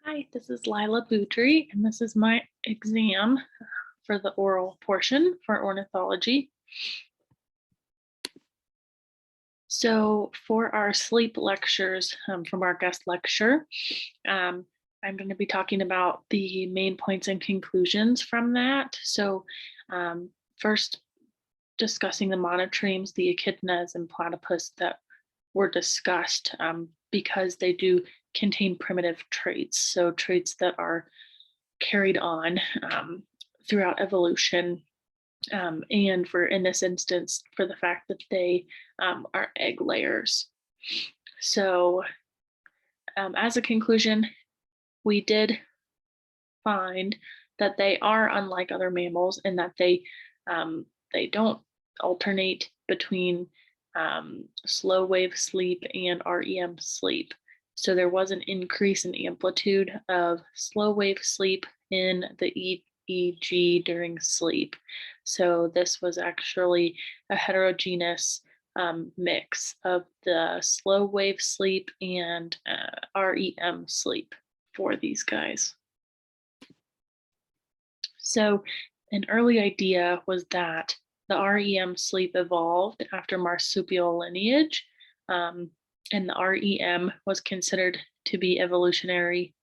Hi, this is Lila Boudry, and this is my exam for the oral portion for ornithology. So for our sleep lectures from our guest lecture, I'm going to be talking about the main points and conclusions from that. So first, discussing the monotremes, the echidnas, and platypus that were discussed because they do contain primitive traits, so traits that are carried on throughout evolution, and for, in this instance, for the fact that they are egg layers. So as a conclusion, we did find that they are unlike other mammals in that they don't alternate between slow wave sleep and REM sleep. So there was an increase in amplitude of slow wave sleep in the EEG during sleep. So this was actually a heterogeneous mix of the slow wave sleep and REM sleep for these guys. So an early idea was that the REM sleep evolved after marsupial lineage, and the REM was considered to be evolutionary.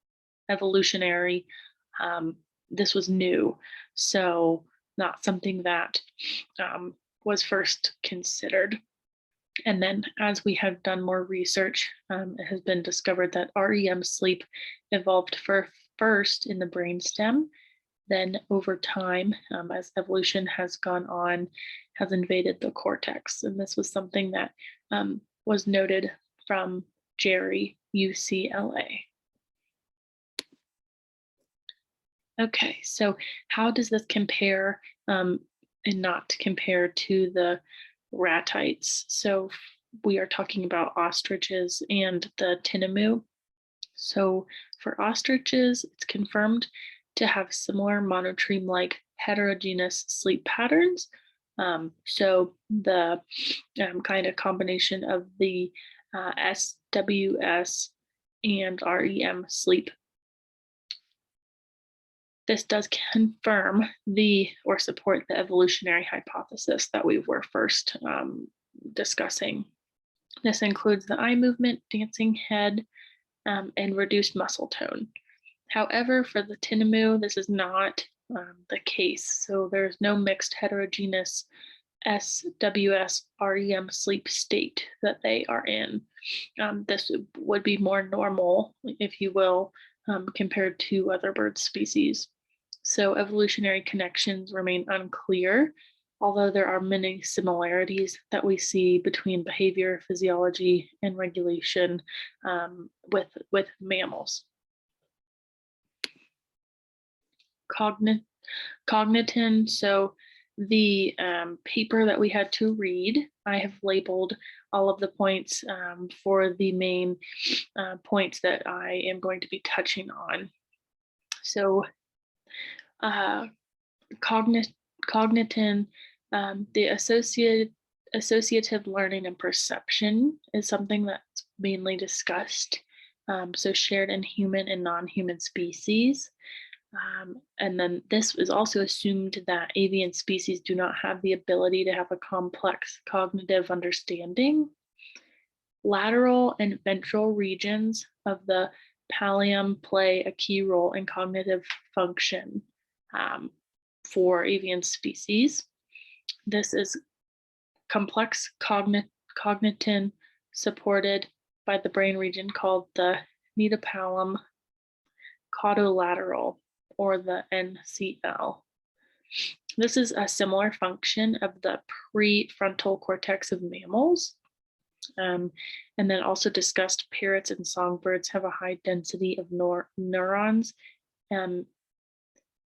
This was new, so not something that was first considered. And then as we have done more research, it has been discovered that REM sleep evolved first in the brainstem. Then over time, as evolution has gone on, has invaded the cortex. And this was something that was noted from Jerry, UCLA. Okay, so how does this compare and not compare to the ratites? So we are talking about ostriches and the tinamou. So for ostriches, it's confirmed to have similar monotreme-like heterogeneous sleep patterns. So the kind of combination of the SWS and REM sleep. This does confirm or support the evolutionary hypothesis that we were first discussing. This includes the eye movement, dancing head, and reduced muscle tone. However, for the tinamou, this is not the case. So there's no mixed heterogeneous SWS REM sleep state that they are in. This would be more normal, if you will, compared to other bird species. So evolutionary connections remain unclear, although there are many similarities that we see between behavior, physiology, and regulation with mammals. Cognitin, so the paper that we had to read, I have labeled all of the points for the main points that I am going to be touching on. So cognitin, the associative learning and perception is something that's mainly discussed. So shared in human and non-human species. And then this was also assumed that avian species do not have the ability to have a complex cognitive understanding. Lateral and ventral regions of the pallium play a key role in cognitive function for avian species. This is complex cognitin supported by the brain region called the metapalum caudolateral, or the NCL. This is a similar function of the prefrontal cortex of mammals. And then also discussed parrots and songbirds have a high density of neurons,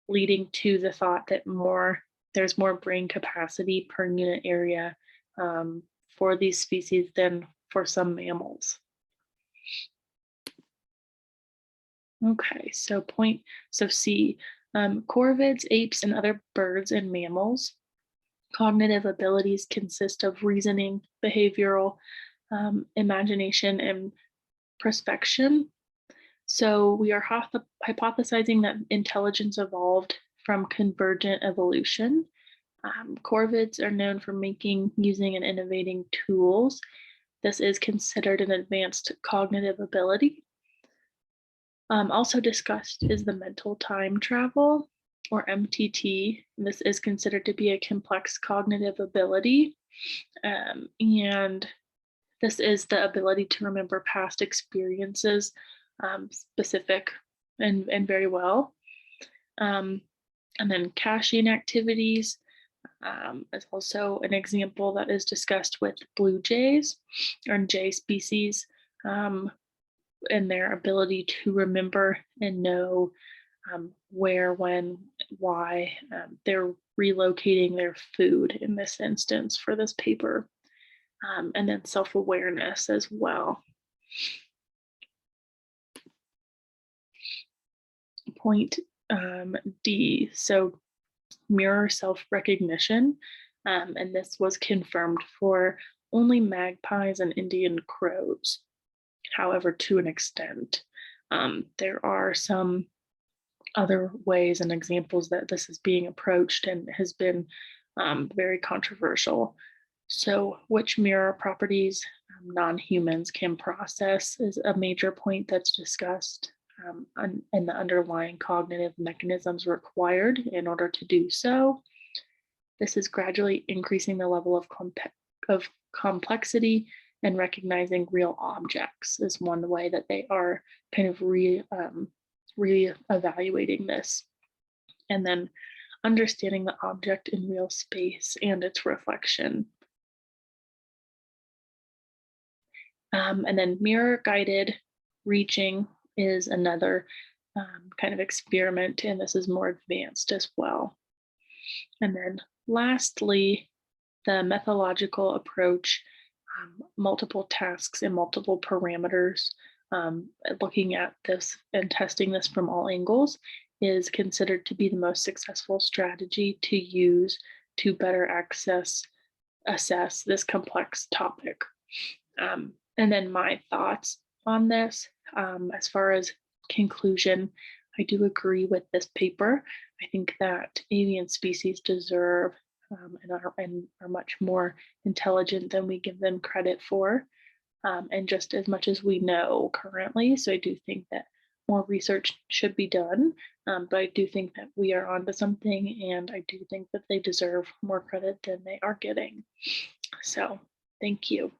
leading to the thought that there's more brain capacity per unit area for these species than for some mammals. Okay, so C, corvids, apes, and other birds and mammals. Cognitive abilities consist of reasoning, behavioral, imagination, and prospection. So we are hypothesizing that intelligence evolved from convergent evolution. Corvids are known for using, and innovating tools. This is considered an advanced cognitive ability. Also discussed is the mental time travel, or MTT. This is considered to be a complex cognitive ability. And this is the ability to remember past experiences, specific and very well. Um, and then caching activities is also an example that is discussed with blue jays or jay species, and their ability to remember and know where, when, why they're relocating their food in this instance for this paper, and then self-awareness as well. Point D, so mirror self-recognition, and this was confirmed for only magpies and Indian crows. However, to an extent, there are some other ways and examples that this is being approached and has been very controversial. So, which mirror properties non-humans can process is a major point that's discussed, and the underlying cognitive mechanisms required in order to do so. This is gradually increasing the level of complexity, and recognizing real objects is one way that they are kind of re-evaluating this. And then understanding the object in real space and its reflection. And then mirror guided reaching is another kind of experiment, and this is more advanced as well. And then lastly, the methodological approach, multiple tasks and multiple parameters, looking at this and testing this from all angles, is considered to be the most successful strategy to use to better assess this complex topic. And then my thoughts on this, as far as conclusion, I do agree with this paper. I think that avian species deserve and are much more intelligent than we give them credit for, and just as much as we know currently. So I do think that more research should be done, but I do think that we are onto something, and I do think that they deserve more credit than they are getting. So thank you.